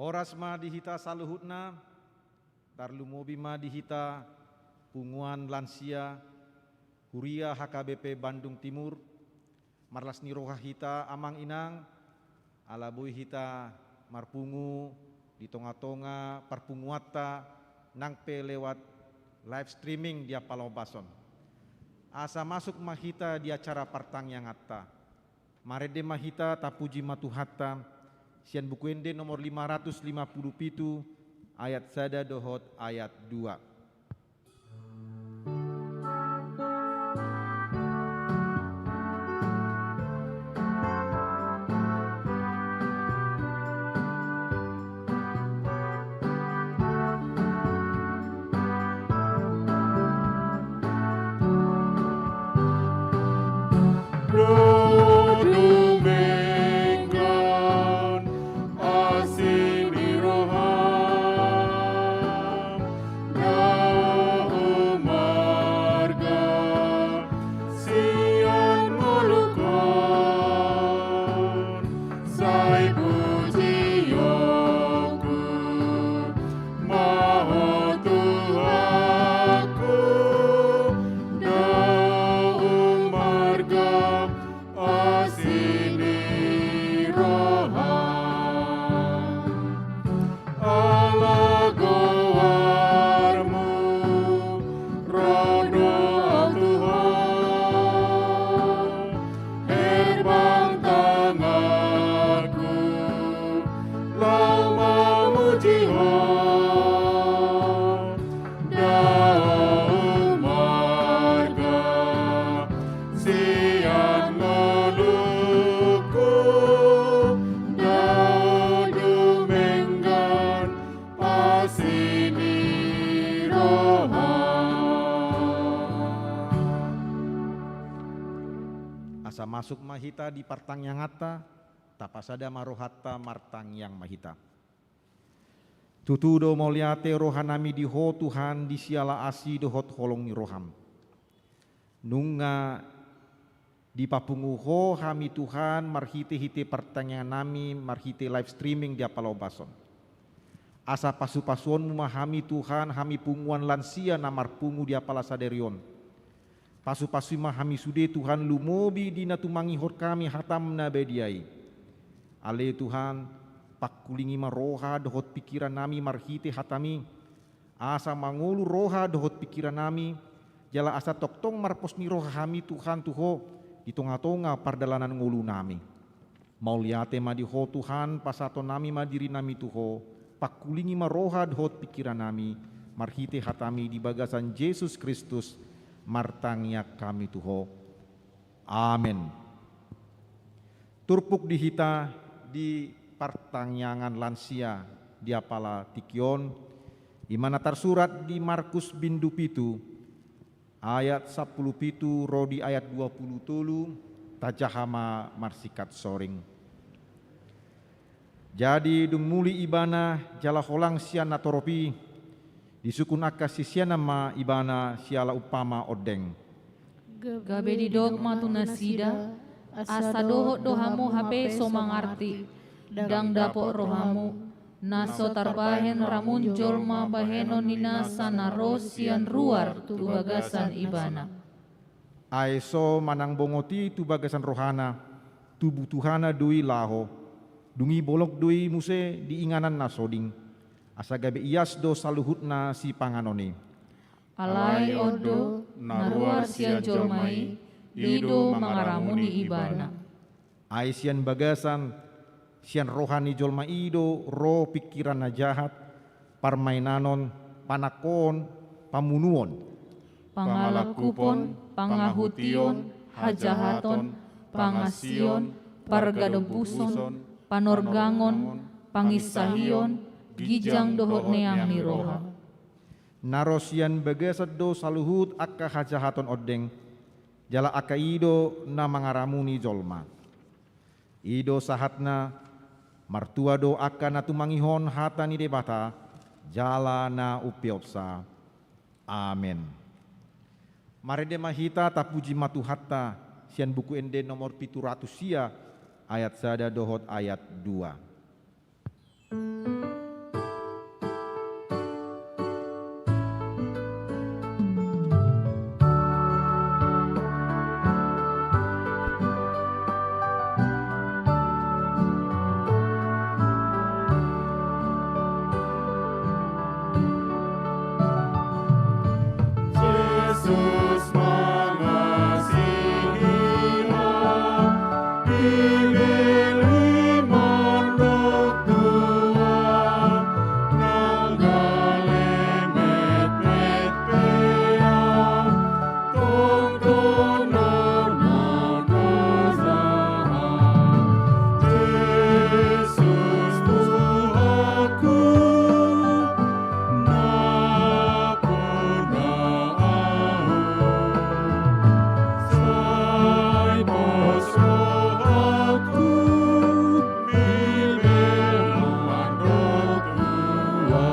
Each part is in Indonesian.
Oras ma dihita saluhutna, tarlumobi ma dihita punguan lansia, Huria HKBP Bandung Timur, marlas niroha hita amang inang, alabui hita marpungu di tonga-tonga parpunguata nangpe lewat live streaming dia Palau Bason. Asa masuk mahita di acara partang yang atta. Marede mahita tapuji matuhatta. Sian buku ende nomor 557 ayat sada dohot ayat 2. Asa masuk mahita di partang yang atta, tapasada marohatta martang yang mahita. Tutudo moliate rohanami diho Tuhan di siala asi dohot holong ni roham. Nunga di papunguho hami Tuhan marhite-hite pertanyaan nami marhite live streaming dia Palau Bason. Asa pasu-pasuan memahami Tuhan hami punguan lansia namar pungu dia Palasaderion. Pasu-pasu mahami sude Tuhan lumobi dina tumangihor kami hatam na bediai. Ale Tuhan pakulingi maroha dohot pikiran nami marhite hatami. Asa mangulu roha dohot pikiran nami. Jala asa toktong marpos ni roha hami Tuhan tuho di tonga-tonga pardalanan ngulu nami. Mauliate madiho Tuhan pasato nami madiri nami tuho. Pakulingi maroha dohot pikiran nami marhite hatami di bagasan Yesus Kristus martangnya kami tuho. Amin. Turpuk dihita di partangyangan lansia dia pala tikion imana tersurat di Markus bindu pitu ayat 10 pitu rodi ayat 20 tulu tajahama marsikat soring. Jadi dumuli ibana jala holang sian natoropi disukun akasi siana ma ibana siala upama odeng. Gabe di dogma tunasida asa dohot dohamu hape somangarti dang dapok rohamu naso tarbahen ramun jolma baheno ninasa narosian ruar tu bagasan ibana. Aiso manang bongoti tu bagasan rohana tu butuhana dui laho dungi bolok dui muse diinganan nasoding. Asa gabe ias do saluhutna si panganoni. Alai odo naruar sian jolmai lido mangaramuni ibana. Ai sian bagasan sian rohani jolma ido ro pikiran na jahat parmainanon panakon pamunuon pangalakupon pangahution hajahaton pangasion pargadempuson panorgangon pangisahion gijang dohot neang ni roha. Narosian bagasat do saluhut akka hajahaton odeng jala akka ido na mangaramuni jolma. Ido sahatna martua do akka na tumangihon hata ni debata jala na upiopsa. Amin. Marede mahita tapuji matuhatta sian buku ende nomor 700 sia ayat sada dohot ayat 2. Yesus mengasihi ibili mondok tua nanggale met pea tong Yesus Tuhanku na Sai bos rohaku bibir mandok tua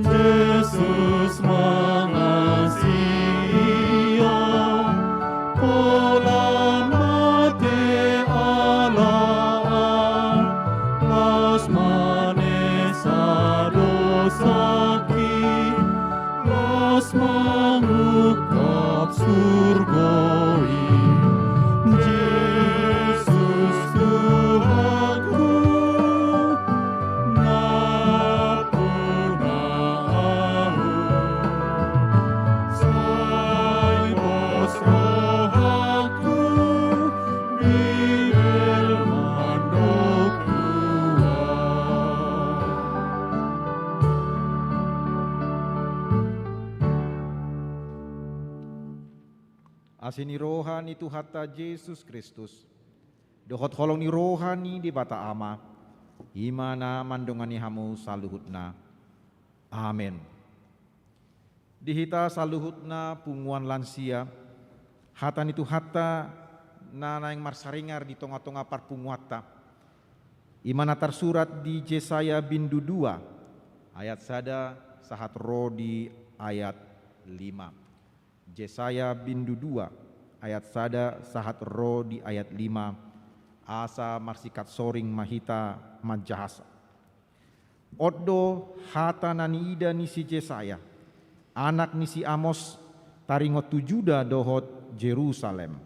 Yesus mengasihi pola mate alaan las manesa dosaki las mengukap surgoi Yesus Tuhanku na Sai bos rohaku bibir mandok tua Asini rohani Tuhata Yesus Kristus. Dohot holong ni rohani di bata ama. Imana mandongani hamu saluhutna. Amin. Dihita saluhutna punguan lansia. Hatan itu hata nana yang marsaringar di tonga-tonga parpunguata. Imana tersurat di Yesaya bindu 2 ayat sada sahat ro di ayat 5. Yesaya bindu 2 ayat sada sahat ro di ayat 5 asa marsikat soring mahita majahasa. Oddo hata naniida nisi Yesaya anak nisi Amos taringot tujuda dohot Jerusalem.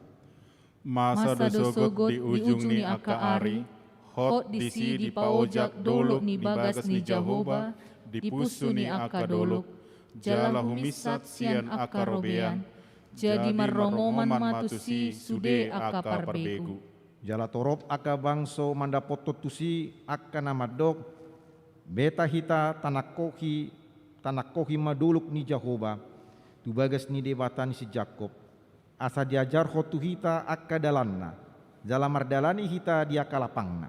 Masa dosogot di ujung ni aka ari hot disi di paojak doluk ni bagas ni Jahoba di pusu ni aka doluk jala humisat sian aka robean jadi marrongoman matusi sude aka parbegu Jala torop aka bangso mandapoto tusi aka namadok beta hita tanakohi maduluk ni Jahoba tu bagas ni debatan si Jakob asa diajar hotu hita aka dalanna jala mardalani hita dia kalapangna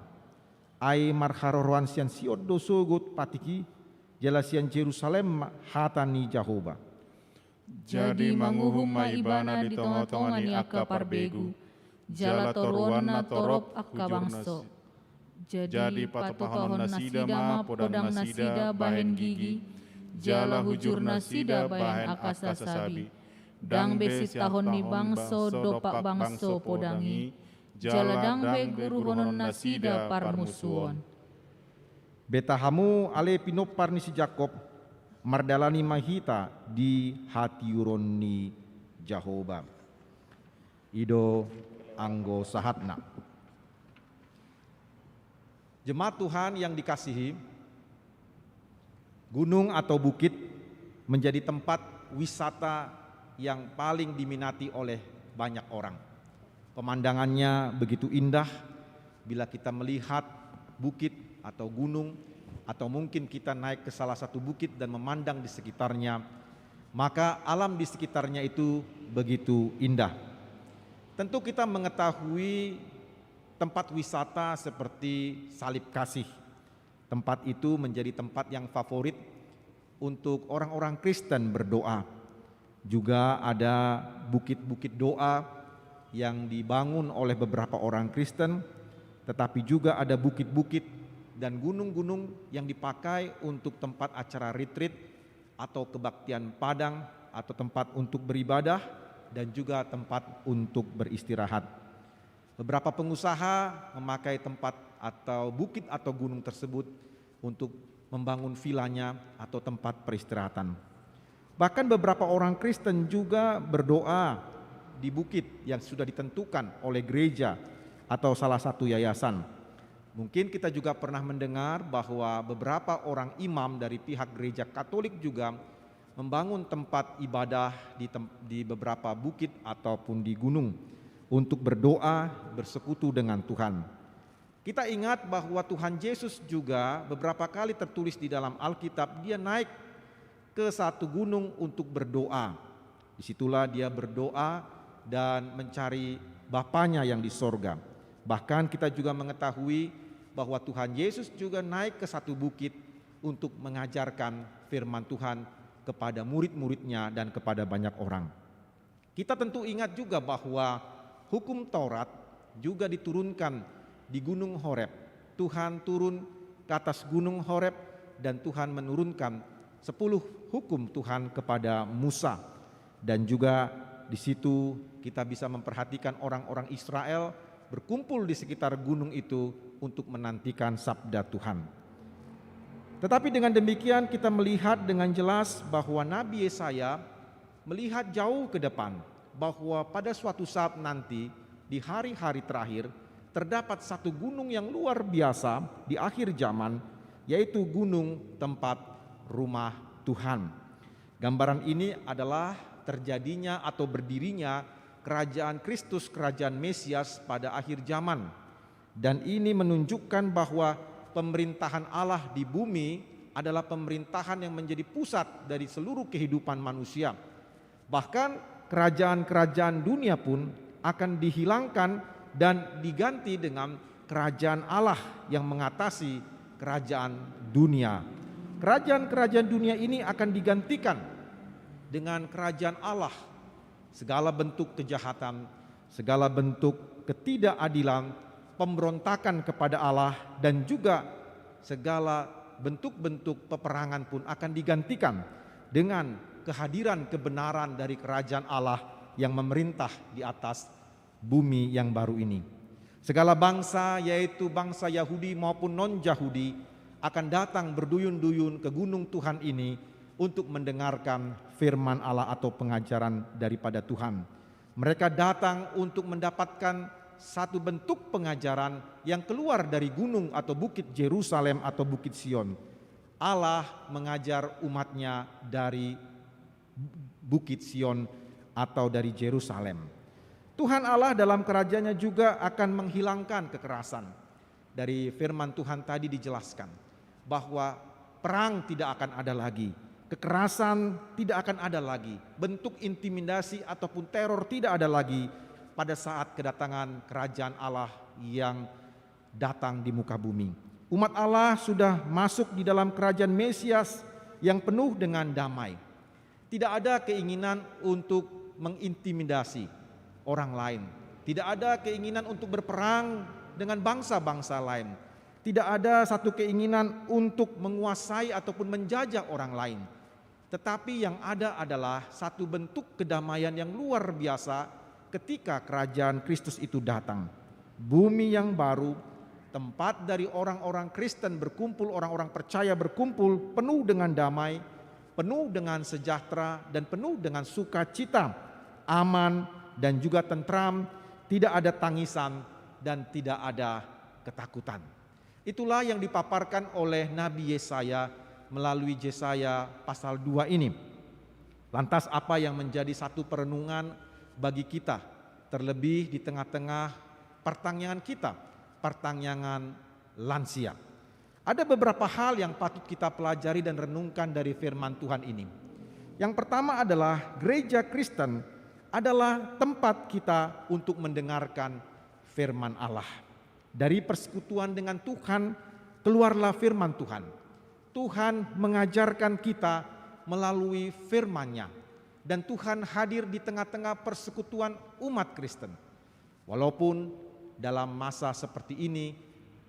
ai marharoroan sian siot dosogot patiki Jalasian Jerusalem hatani Jahoba. Jadi manguhum maibana di tonga-tonga ni aka parbegu jala toruana torop aka bangso. Jadi patopahonon nasida ma podang nasida bahen gigi jala hujur nasida bahen aka sasabi dang besi tahon ni bangso dopak bangso podangi jala dang be guru honon nasida parmusuon. Beta hamu ale pinopar ni si Jakob mardalani mahita di hatiuron ni Jahoba. Ido anggo sahatna. Jemaat Tuhan yang dikasihi, gunung atau bukit menjadi tempat wisata yang paling diminati oleh banyak orang. Pemandangannya begitu indah bila kita melihat bukit atau gunung, atau mungkin kita naik ke salah satu bukit dan memandang di sekitarnya, maka alam di sekitarnya itu begitu indah. Tentu kita mengetahui tempat wisata seperti Salib Kasih. Tempat itu menjadi tempat yang favorit untuk orang-orang Kristen berdoa. Juga ada bukit-bukit doa yang dibangun oleh beberapa orang Kristen, tetapi juga ada bukit-bukit dan gunung-gunung yang dipakai untuk tempat acara retreat atau kebaktian padang atau tempat untuk beribadah dan juga tempat untuk beristirahat. Beberapa pengusaha memakai tempat atau bukit atau gunung tersebut untuk membangun vilanya atau tempat peristirahatan. Bahkan beberapa orang Kristen juga berdoa di bukit yang sudah ditentukan oleh gereja atau salah satu yayasan. Mungkin kita juga pernah mendengar bahwa beberapa orang imam dari pihak gereja Katolik juga membangun tempat ibadah di beberapa bukit ataupun di gunung untuk berdoa, bersekutu dengan Tuhan. Kita ingat bahwa Tuhan Yesus juga beberapa kali tertulis di dalam Alkitab, dia naik ke satu gunung untuk berdoa. Disitulah dia berdoa dan mencari Bapanya yang di sorga. Bahkan kita juga mengetahui bahwa Tuhan Yesus juga naik ke satu bukit untuk mengajarkan firman Tuhan kepada murid-muridnya dan kepada banyak orang. Kita tentu ingat juga bahwa hukum Taurat juga diturunkan di Gunung Horeb. Tuhan turun ke atas Gunung Horeb dan Tuhan menurunkan 10 hukum Tuhan kepada Musa. Dan juga di situ kita bisa memperhatikan orang-orang Israel berkumpul di sekitar gunung itu untuk menantikan sabda Tuhan. Tetapi dengan demikian kita melihat dengan jelas bahwa Nabi Yesaya melihat jauh ke depan, bahwa pada suatu saat nanti di hari-hari terakhir terdapat satu gunung yang luar biasa di akhir zaman, yaitu gunung tempat rumah Tuhan. Gambaran ini adalah terjadinya atau berdirinya kerajaan Kristus, kerajaan Mesias pada akhir zaman. Dan ini menunjukkan bahwa pemerintahan Allah di bumi adalah pemerintahan yang menjadi pusat dari seluruh kehidupan manusia. Bahkan kerajaan-kerajaan dunia pun akan dihilangkan dan diganti dengan kerajaan Allah yang mengatasi kerajaan dunia. Kerajaan-kerajaan dunia ini akan digantikan dengan kerajaan Allah. Segala bentuk kejahatan, segala bentuk ketidakadilan, pemberontakan kepada Allah, dan juga segala bentuk-bentuk peperangan pun akan digantikan dengan kehadiran kebenaran dari kerajaan Allah yang memerintah di atas bumi yang baru ini. Segala bangsa, yaitu bangsa Yahudi maupun non-Yahudi, akan datang berduyun-duyun ke gunung Tuhan ini untuk mendengarkan firman Allah atau pengajaran daripada Tuhan. Mereka datang untuk mendapatkan satu bentuk pengajaran yang keluar dari gunung atau bukit Yerusalem atau bukit Sion. Allah mengajar umatnya dari bukit Sion atau dari Yerusalem. Tuhan Allah dalam kerajaannya juga akan menghilangkan kekerasan. Dari firman Tuhan tadi dijelaskan bahwa perang tidak akan ada lagi, kekerasan tidak akan ada lagi, bentuk intimidasi ataupun teror tidak ada lagi pada saat kedatangan kerajaan Allah yang datang di muka bumi. Umat Allah sudah masuk di dalam kerajaan Mesias yang penuh dengan damai. Tidak ada keinginan untuk mengintimidasi orang lain. Tidak ada keinginan untuk berperang dengan bangsa-bangsa lain. Tidak ada satu keinginan untuk menguasai ataupun menjajah orang lain. Tetapi yang ada adalah satu bentuk kedamaian yang luar biasa ketika kerajaan Kristus itu datang. Bumi yang baru, tempat dari orang-orang Kristen berkumpul, orang-orang percaya berkumpul, penuh dengan damai, penuh dengan sejahtera, dan penuh dengan sukacita, aman dan juga tentram, tidak ada tangisan dan tidak ada ketakutan. Itulah yang dipaparkan oleh Nabi Yesaya melalui Yesaya pasal 2 ini. Lantas apa yang menjadi satu perenungan bagi kita, terlebih di tengah-tengah pertanyaan kita, pertanyaan lansia. Ada beberapa hal yang patut kita pelajari dan renungkan dari firman Tuhan ini. Yang pertama adalah gereja Kristen adalah tempat kita untuk mendengarkan firman Allah. Dari persekutuan dengan Tuhan keluarlah firman Tuhan. Tuhan mengajarkan kita melalui firman-Nya. Dan Tuhan hadir di tengah-tengah persekutuan umat Kristen. Walaupun dalam masa seperti ini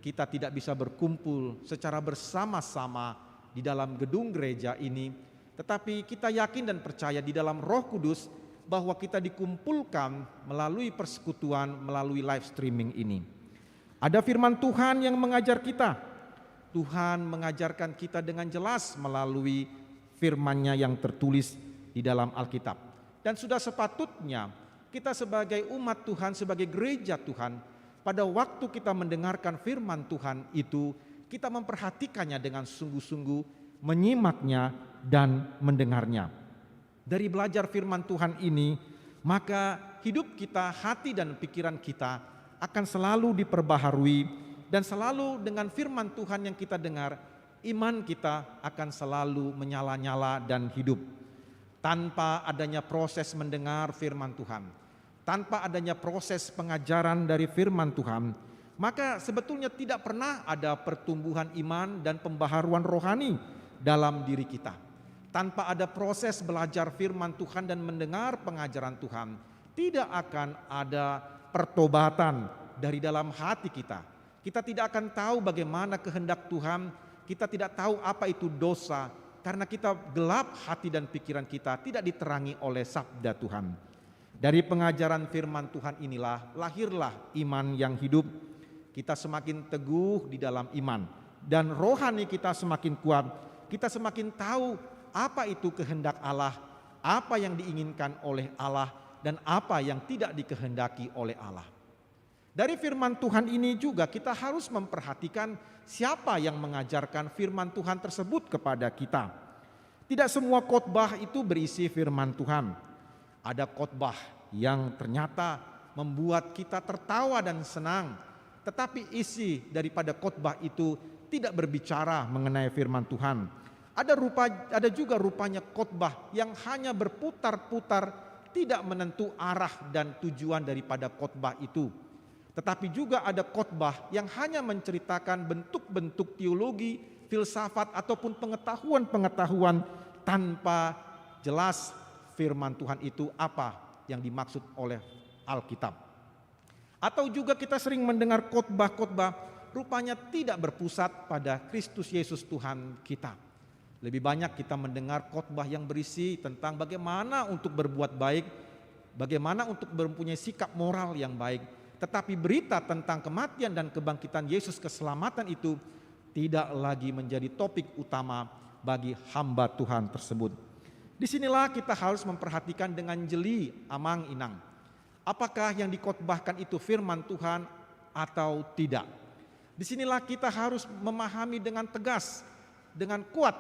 kita tidak bisa berkumpul secara bersama-sama di dalam gedung gereja ini, tetapi kita yakin dan percaya di dalam Roh Kudus bahwa kita dikumpulkan melalui persekutuan, melalui live streaming ini. Ada firman Tuhan yang mengajar kita. Tuhan mengajarkan kita dengan jelas melalui firman-Nya yang tertulis di dalam Alkitab. Dan sudah sepatutnya kita sebagai umat Tuhan, sebagai gereja Tuhan, pada waktu kita mendengarkan firman Tuhan itu, kita memperhatikannya dengan sungguh-sungguh, menyimaknya dan mendengarnya. Dari belajar firman Tuhan ini, maka hidup kita, hati dan pikiran kita akan selalu diperbaharui, dan selalu dengan firman Tuhan yang kita dengar, iman kita akan selalu menyala-nyala dan hidup. Tanpa adanya proses mendengar firman Tuhan, tanpa adanya proses pengajaran dari firman Tuhan, maka sebetulnya tidak pernah ada pertumbuhan iman dan pembaharuan rohani dalam diri kita. Tanpa ada proses belajar firman Tuhan dan mendengar pengajaran Tuhan, tidak akan ada pertobatan dari dalam hati kita. Kita tidak akan tahu bagaimana kehendak Tuhan, kita tidak tahu apa itu dosa, karena kita gelap hati dan pikiran kita, tidak diterangi oleh sabda Tuhan. Dari pengajaran firman Tuhan inilah lahirlah iman yang hidup. Kita semakin teguh di dalam iman, dan rohani kita semakin kuat. Kita semakin tahu apa itu kehendak Allah, apa yang diinginkan oleh Allah, dan apa yang tidak dikehendaki oleh Allah. Dari firman Tuhan ini juga kita harus memperhatikan siapa yang mengajarkan firman Tuhan tersebut kepada kita. Tidak semua khotbah itu berisi firman Tuhan. Ada khotbah yang ternyata membuat kita tertawa dan senang, tetapi isi daripada khotbah itu tidak berbicara mengenai firman Tuhan. Ada juga rupanya khotbah yang hanya berputar-putar, tidak menentu arah dan tujuan daripada khotbah itu. Tetapi juga ada khotbah yang hanya menceritakan bentuk-bentuk teologi, filsafat ataupun pengetahuan-pengetahuan tanpa jelas firman Tuhan itu apa yang dimaksud oleh Alkitab. Atau juga kita sering mendengar khotbah-khotbah rupanya tidak berpusat pada Kristus Yesus Tuhan kita. Lebih banyak kita mendengar khotbah yang berisi tentang bagaimana untuk berbuat baik, bagaimana untuk mempunyai sikap moral yang baik. Tetapi berita tentang kematian dan kebangkitan Yesus, keselamatan itu tidak lagi menjadi topik utama bagi hamba Tuhan tersebut. Disinilah kita harus memperhatikan dengan jeli, amang inang. Apakah yang dikhotbahkan itu firman Tuhan atau tidak? Disinilah kita harus memahami dengan tegas, dengan kuat.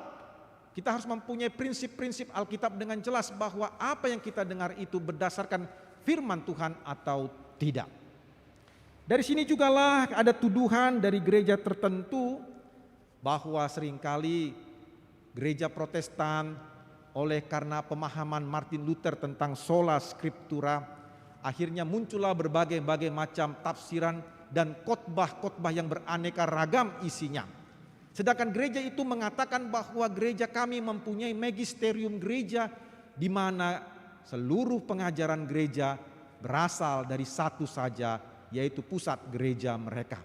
Kita harus mempunyai prinsip-prinsip Alkitab dengan jelas bahwa apa yang kita dengar itu berdasarkan firman Tuhan atau tidak. Dari sini jugalah ada tuduhan dari gereja tertentu bahwa seringkali gereja Protestan oleh karena pemahaman Martin Luther tentang sola scriptura, akhirnya muncullah berbagai macam tafsiran dan khotbah-khotbah yang beraneka ragam isinya. Sedangkan gereja itu mengatakan bahwa gereja kami mempunyai magisterium gereja, di mana seluruh pengajaran gereja berasal dari satu saja, yaitu pusat gereja mereka.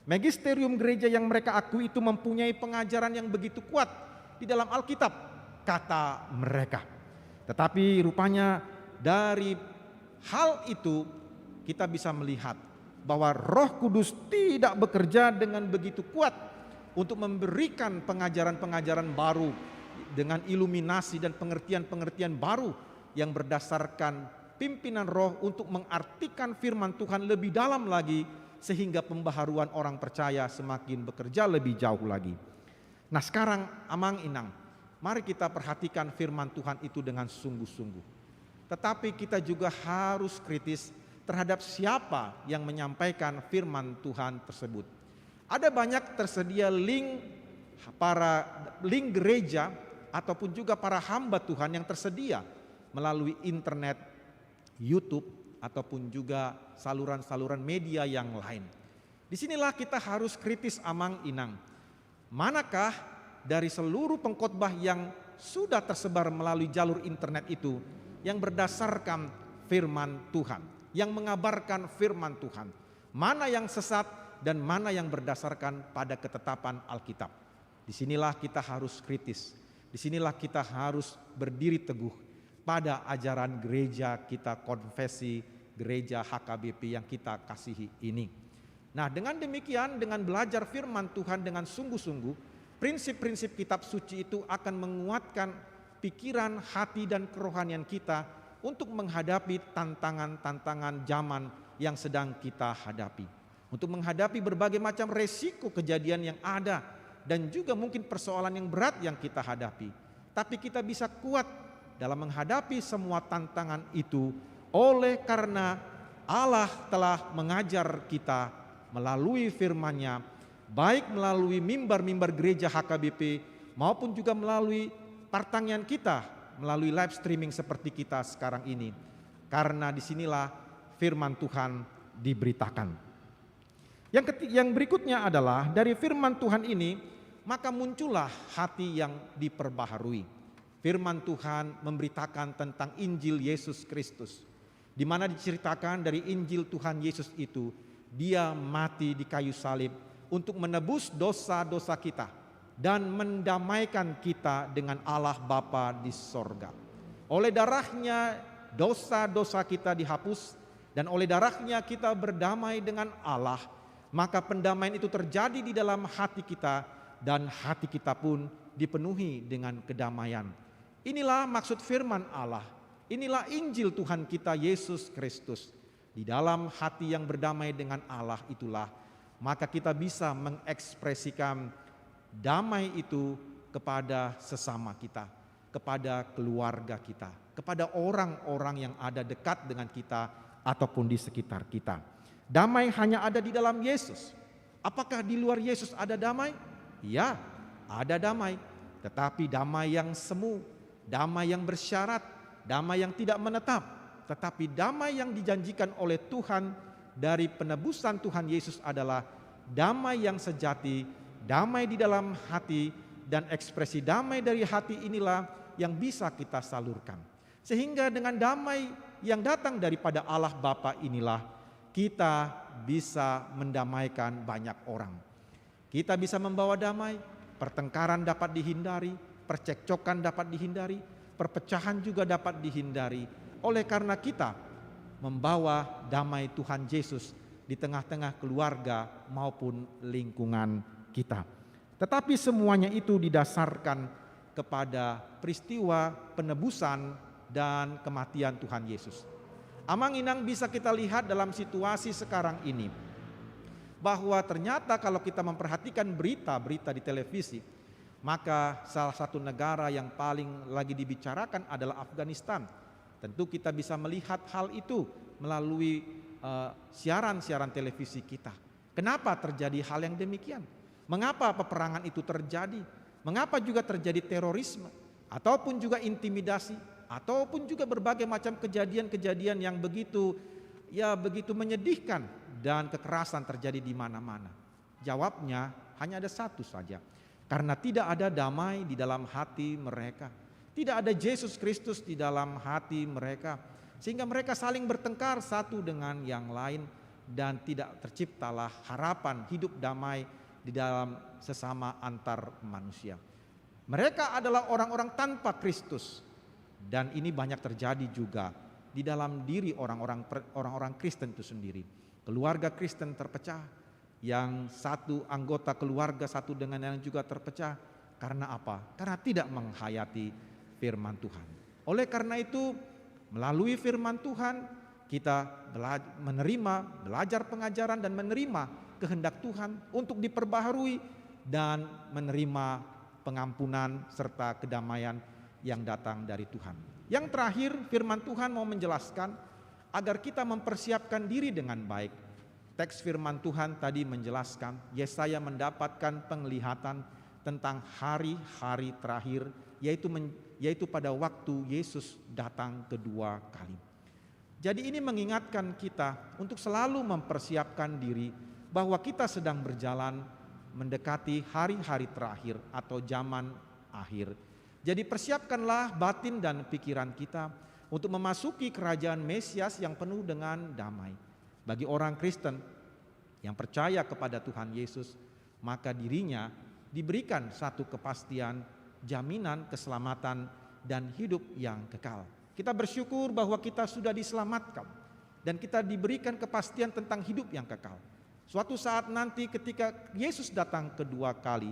Magisterium gereja yang mereka akui itu mempunyai pengajaran yang begitu kuat di dalam Alkitab, kata mereka. Tetapi rupanya dari hal itu kita bisa melihat bahwa Roh Kudus tidak bekerja dengan begitu kuat untuk memberikan pengajaran-pengajaran baru dengan iluminasi dan pengertian-pengertian baru yang berdasarkan pimpinan Roh untuk mengartikan firman Tuhan lebih dalam lagi, sehingga pembaharuan orang percaya semakin bekerja lebih jauh lagi. Nah sekarang amang inang, mari kita perhatikan firman Tuhan itu dengan sungguh-sungguh. Tetapi kita juga harus kritis terhadap siapa yang menyampaikan firman Tuhan tersebut. Ada banyak tersedia link gereja ataupun juga para hamba Tuhan yang tersedia melalui internet, YouTube ataupun juga saluran-saluran media yang lain. Disinilah kita harus kritis amang inang. Manakah dari seluruh pengkhotbah yang sudah tersebar melalui jalur internet itu yang berdasarkan firman Tuhan, yang mengabarkan firman Tuhan? Mana yang sesat dan mana yang berdasarkan pada ketetapan Alkitab? Disinilah kita harus kritis. Disinilah kita harus berdiri teguh pada ajaran gereja kita, konfesi gereja HKBP yang kita kasihi ini. Nah dengan demikian, dengan belajar firman Tuhan dengan sungguh-sungguh, prinsip-prinsip kitab suci itu akan menguatkan pikiran, hati dan kerohanian kita untuk menghadapi tantangan-tantangan zaman yang sedang kita hadapi. untuk menghadapi berbagai macam resiko kejadian yang ada dan juga mungkin persoalan yang berat yang kita hadapi. Tapi kita bisa kuat dalam menghadapi semua tantangan itu oleh karena Allah telah mengajar kita melalui firman-Nya, baik melalui mimbar-mimbar gereja HKBP maupun juga melalui pertanyaan kita, melalui live streaming seperti kita sekarang ini. Karena disinilah firman Tuhan diberitakan. Yang berikutnya adalah dari firman Tuhan ini, maka muncullah hati yang diperbaharui. Firman Tuhan memberitakan tentang Injil Yesus Kristus, di mana diceritakan dari Injil Tuhan Yesus itu, Dia mati di kayu salib untuk menebus dosa-dosa kita dan mendamaikan kita dengan Allah Bapa di sorga. Oleh darahnya dosa-dosa kita dihapus dan oleh darahnya kita berdamai dengan Allah. Maka pendamaian itu terjadi di dalam hati kita dan hati kita pun dipenuhi dengan kedamaian. Inilah maksud firman Allah. Inilah Injil Tuhan kita Yesus Kristus. Di dalam hati yang berdamai dengan Allah itulah maka kita bisa mengekspresikan damai itu kepada sesama kita, kepada keluarga kita, kepada orang-orang yang ada dekat dengan kita ataupun di sekitar kita. Damai hanya ada di dalam Yesus. Apakah di luar Yesus ada damai? Ya, ada damai. Tetapi damai yang semu, damai yang bersyarat, damai yang tidak menetap. Tetapi damai yang dijanjikan oleh Tuhan dari penebusan Tuhan Yesus adalah damai yang sejati, damai di dalam hati, dan ekspresi damai dari hati inilah yang bisa kita salurkan. Sehingga dengan damai yang datang daripada Allah Bapa inilah kita bisa mendamaikan banyak orang. Kita bisa membawa damai, pertengkaran dapat dihindari, percekcokan dapat dihindari, perpecahan juga dapat dihindari. Oleh karena kita membawa damai Tuhan Yesus di tengah-tengah keluarga maupun lingkungan kita. Tetapi semuanya itu didasarkan kepada peristiwa penebusan dan kematian Tuhan Yesus. Amang-inang bisa kita lihat dalam situasi sekarang ini bahwa ternyata kalau kita memperhatikan berita-berita di televisi, maka salah satu negara yang paling lagi dibicarakan adalah Afghanistan. Tentu kita bisa melihat hal itu melalui siaran-siaran televisi kita. Kenapa terjadi hal yang demikian? Mengapa peperangan itu terjadi? Mengapa juga terjadi terorisme ataupun juga intimidasi? Ataupun juga berbagai macam kejadian-kejadian yang begitu menyedihkan dan kekerasan terjadi di mana-mana. Jawabnya hanya ada satu saja. Karena tidak ada damai di dalam hati mereka. Tidak ada Yesus Kristus di dalam hati mereka. Sehingga mereka saling bertengkar satu dengan yang lain dan tidak terciptalah harapan hidup damai di dalam sesama antar manusia. Mereka adalah orang-orang tanpa Kristus. Dan ini banyak terjadi juga di dalam diri orang-orang Kristen itu sendiri. Keluarga Kristen terpecah, yang satu anggota keluarga satu dengan yang juga terpecah. Karena apa? Karena tidak menghayati firman Tuhan. Oleh karena itu, melalui firman Tuhan kita belajar pengajaran dan menerima kehendak Tuhan untuk diperbaharui dan menerima pengampunan serta kedamaian yang datang dari Tuhan. Yang terakhir, firman Tuhan mau menjelaskan agar kita mempersiapkan diri dengan baik. Teks firman Tuhan tadi menjelaskan Yesaya mendapatkan penglihatan tentang hari-hari terakhir, yaitu pada waktu Yesus datang kedua kali. Jadi ini mengingatkan kita untuk selalu mempersiapkan diri bahwa kita sedang berjalan mendekati hari-hari terakhir atau zaman akhir. Jadi persiapkanlah batin dan pikiran kita untuk memasuki kerajaan Mesias yang penuh dengan damai. Bagi orang Kristen yang percaya kepada Tuhan Yesus, maka dirinya diberikan satu kepastian, jaminan keselamatan dan hidup yang kekal. Kita bersyukur bahwa kita sudah diselamatkan dan kita diberikan kepastian tentang hidup yang kekal. Suatu saat nanti ketika Yesus datang kedua kali,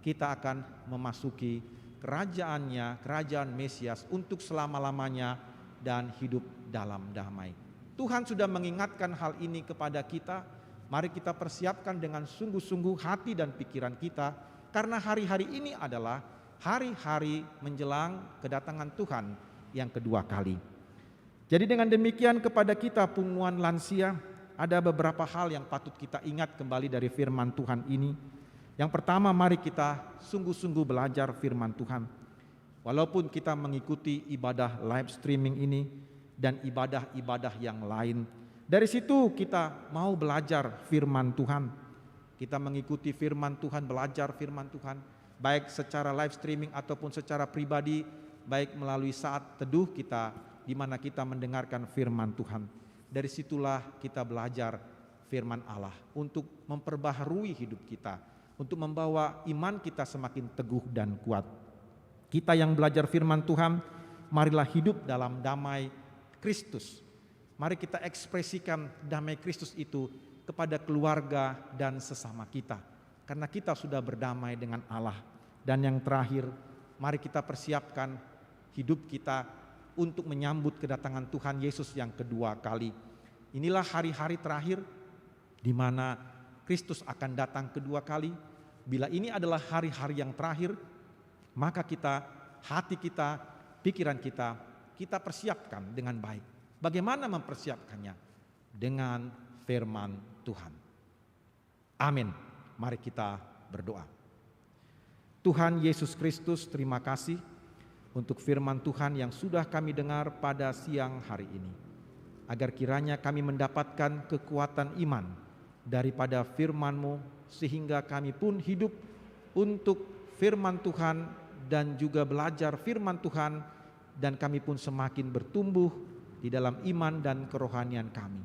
kita akan memasuki kerajaannya, kerajaan Mesias untuk selama-lamanya dan hidup dalam damai. Tuhan sudah mengingatkan hal ini kepada kita Mari kita persiapkan dengan sungguh-sungguh hati dan pikiran kita, karena hari-hari ini adalah hari-hari menjelang kedatangan Tuhan yang kedua kali. Jadi dengan demikian kepada kita punguan lansia, ada beberapa hal yang patut kita ingat kembali dari firman Tuhan ini. Yang pertama, mari kita sungguh-sungguh belajar firman Tuhan. Walaupun kita mengikuti ibadah live streaming ini dan ibadah-ibadah yang lain, dari situ kita mau belajar firman Tuhan. Kita mengikuti firman Tuhan, belajar firman Tuhan, baik secara live streaming ataupun secara pribadi, baik melalui saat teduh kita, di mana kita mendengarkan firman Tuhan. Dari situlah kita belajar firman Allah untuk memperbaharui hidup kita, untuk membawa iman kita semakin teguh dan kuat. Kita yang belajar firman Tuhan, marilah hidup dalam damai Kristus. Mari kita ekspresikan damai Kristus itu kepada keluarga dan sesama kita, karena kita sudah berdamai dengan Allah. Dan yang terakhir, mari kita persiapkan hidup kita untuk menyambut kedatangan Tuhan Yesus yang kedua kali. Inilah hari-hari terakhir di mana Kristus akan datang kedua kali. Bila ini adalah hari-hari yang terakhir, maka kita, hati kita, pikiran kita, kita persiapkan dengan baik. Bagaimana mempersiapkannya? Dengan firman Tuhan. Amin. Mari kita berdoa. Tuhan Yesus Kristus, terima kasih untuk firman Tuhan yang sudah kami dengar pada siang hari ini. Agar kiranya kami mendapatkan kekuatan iman daripada firman-Mu, sehingga kami pun hidup untuk firman Tuhan dan juga belajar firman Tuhan, dan kami pun semakin bertumbuh di dalam iman dan kerohanian kami.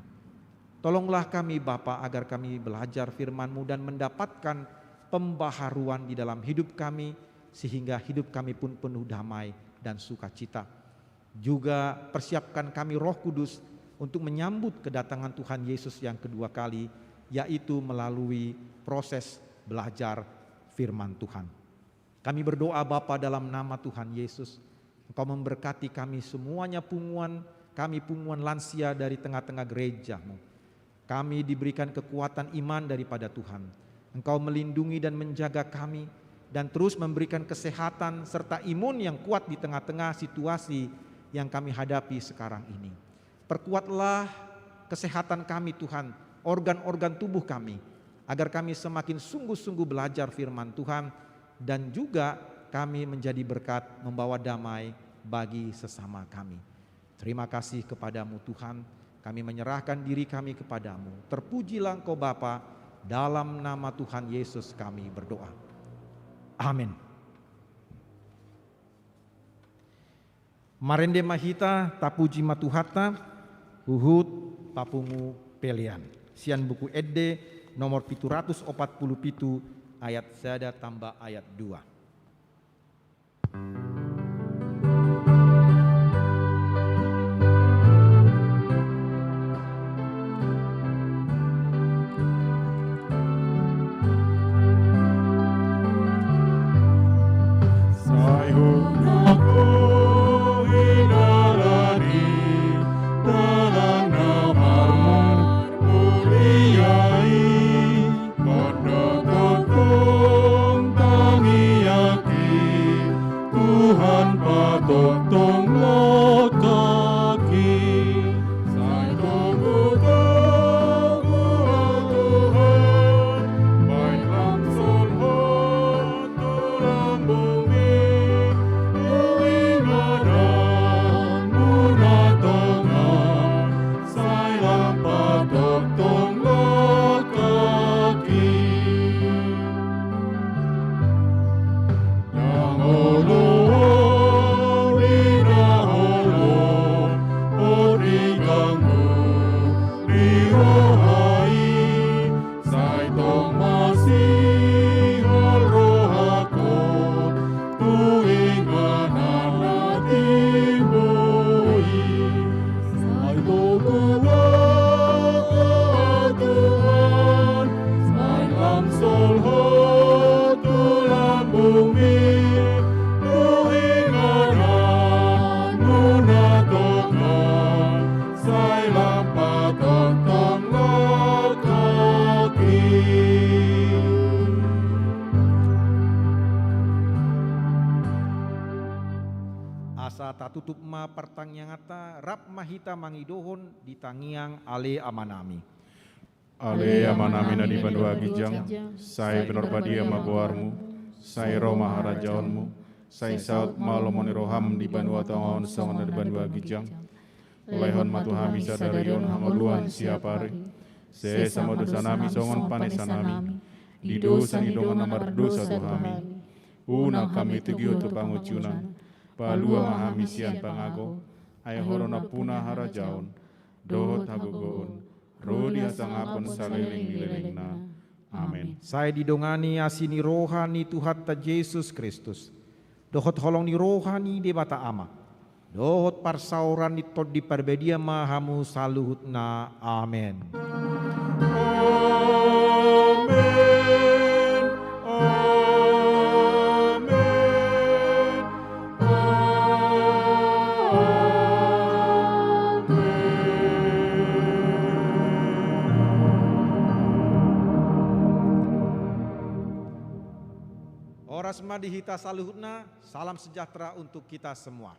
Tolonglah kami Bapa agar kami belajar firman-Mu dan mendapatkan pembaharuan di dalam hidup kami, sehingga hidup kami pun penuh damai dan sukacita. Juga persiapkan kami Roh Kudus untuk menyambut kedatangan Tuhan Yesus yang kedua kali, yaitu melalui proses belajar firman Tuhan. Kami berdoa Bapa dalam nama Tuhan Yesus, Engkau memberkati kami semuanya, kami punguan lansia dari tengah-tengah gereja-Mu. Kami diberikan kekuatan iman daripada Tuhan. Engkau melindungi dan menjaga kami, dan terus memberikan kesehatan serta imun yang kuat di tengah-tengah situasi yang kami hadapi sekarang ini. Perkuatlah kesehatan kami Tuhan, organ-organ tubuh kami, agar kami semakin sungguh-sungguh belajar firman Tuhan, dan juga kami menjadi berkat membawa damai bagi sesama kami. Terima kasih kepadamu Tuhan, kami menyerahkan diri kami kepadamu. Terpujilah Engkau Bapa, dalam nama Tuhan Yesus kami berdoa. Amin. Marende mahita tapuji matuhata, uhut papungu pelian. Sian buku Ede nomor 747 ayat 1 tambah ayat 2. Tangi salata tutup ma pertangyangata rap mahita mangidohon di tangiang ale amanami. Ale amanami na di bandua gijang, sai benar badia magoarmu, sai Roma harajaonmu, sai saut malomoni roham di bandua tongon songon di bandua gijang. Lehon matuhami sadarion hangoluan siapari, se sama dosa nami songon panesanami, di dosa ni dongan nomor dosa tuhami. Una kami tugio tu pangucunan, palua mahamisian pangago, ay horona puna harajaon, dohot hagogoon, rodi hasangapon saliling liling na. Amen. Saya didongani asini rohani Tuhan ta Yesus Kristus. Dohot holong ni rohani de bata ama. Dohot parsauran ni tod di perbedia mahamu saluhutna. Amen. Orasma dihita saluhutna, salam sejahtera untuk kita semua.